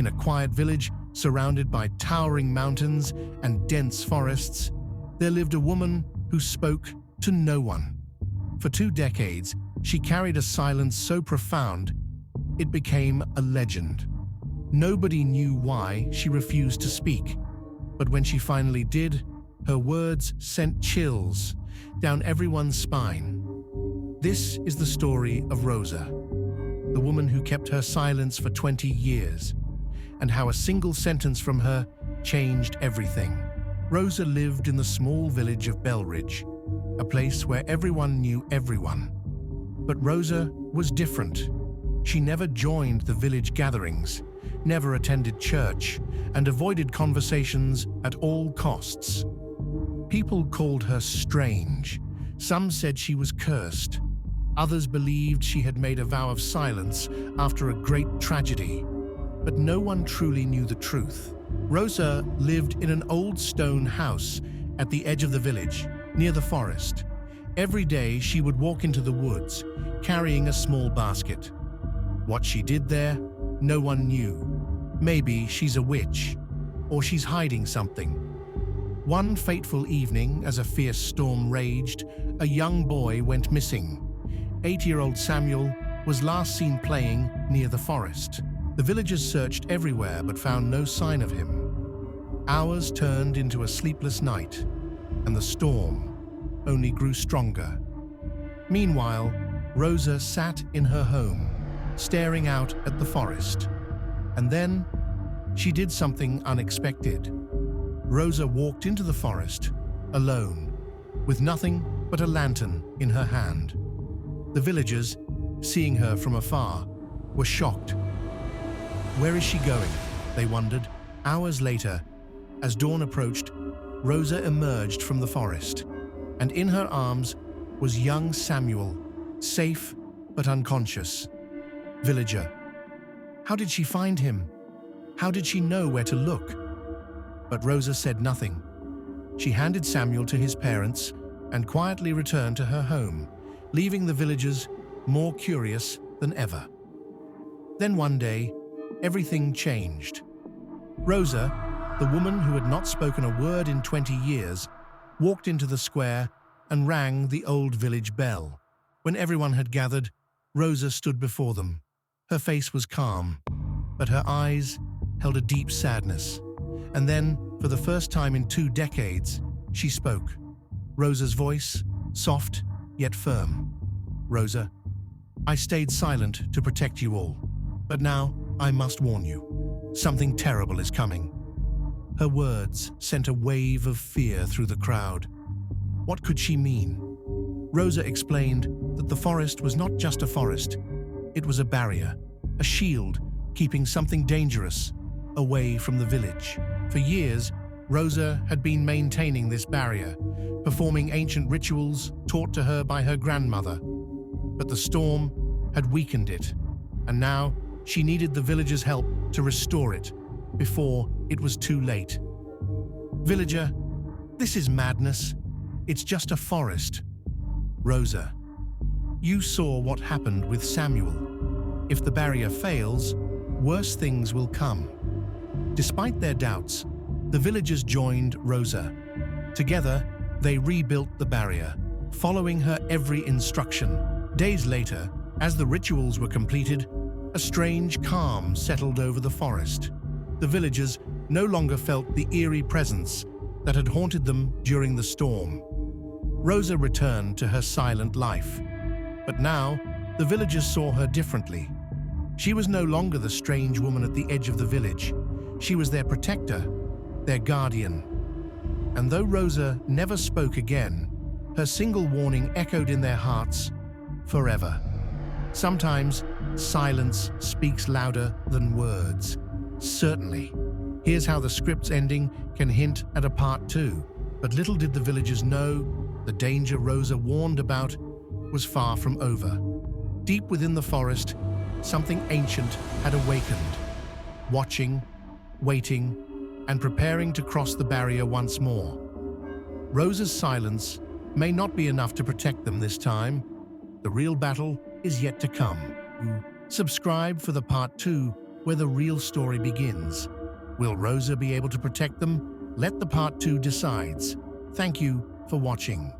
a quiet village surrounded by towering mountains and dense forests, there lived a woman who spoke to no one. For 2 decades, she carried a silence so profound, it became a legend. Nobody knew why she refused to speak, but when she finally did, her words sent chills down everyone's spine. This is the story of Rosa, the woman who kept her silence for 20 years, and how a single sentence from her changed everything. Rosa lived in the small village of Belridge, a place where everyone knew everyone. But Rosa was different. She never joined the village gatherings, never attended church, and avoided conversations at all costs. People called her strange. Some said she was cursed. Others believed she had made a vow of silence after a great tragedy. But no one truly knew the truth. Rosa lived in an old stone house at the edge of the village, near the forest. Every day she would walk into the woods, carrying a small basket. What she did there, no one knew. Maybe she's a witch, or she's hiding something. One fateful evening, as a fierce storm raged, a young boy went missing. 8-year-old Samuel was last seen playing near the forest. The villagers searched everywhere but found no sign of him. Hours turned into a sleepless night, and the storm only grew stronger. Meanwhile, Rosa sat in her home, staring out at the forest. And then, she did something unexpected. Rosa walked into the forest, alone, with nothing but a lantern in her hand. The villagers, seeing her from afar, were shocked. Where is she going? They wondered. Hours later, as dawn approached, Rosa emerged from the forest, and in her arms was young Samuel, safe but unconscious. Villager. How did she find him? How did she know where to look? But Rosa said nothing. She handed Samuel to his parents and quietly returned to her home, leaving the villagers more curious than ever. Then one day, everything changed. Rosa, the woman who had not spoken a word in 20 years, walked into the square and rang the old village bell. When everyone had gathered, Rosa stood before them. Her face was calm, but her eyes held a deep sadness. And then, for the first time in 2 decades, she spoke. Rosa's voice, soft yet firm. Rosa, I stayed silent to protect you all, but now I must warn you. Something terrible is coming. Her words sent a wave of fear through the crowd. What could she mean? Rosa explained that the forest was not just a forest. It was a barrier, a shield keeping something dangerous away from the village. For years, Rosa had been maintaining this barrier, performing ancient rituals taught to her by her grandmother. But the storm had weakened it, and now she needed the villagers' help to restore it before it was too late. Villager, this is madness. It's just a forest. Rosa, you saw what happened with Samuel. If the barrier fails, worse things will come. Despite their doubts, the villagers joined Rosa. Together, they rebuilt the barrier, following her every instruction. Days later, as the rituals were completed, a strange calm settled over the forest. The villagers no longer felt the eerie presence that had haunted them during the storm. Rosa returned to her silent life. But now, the villagers saw her differently. She was no longer the strange woman at the edge of the village. She was their protector, their guardian. And though Rosa never spoke again, her single warning echoed in their hearts forever. Sometimes, silence speaks louder than words. Certainly. Here's how the script's ending can hint at a part 2. But little did the villagers know, the danger Rosa warned about was far from over. Deep within the forest, something ancient had awakened, watching, waiting, and preparing to cross the barrier once more. Rosa's silence may not be enough to protect them this time. The real battle is yet to come. Subscribe for the part 2, where where the real story begins. Will Rosa be able to protect them? Let the part 2 decides. Thank you for watching.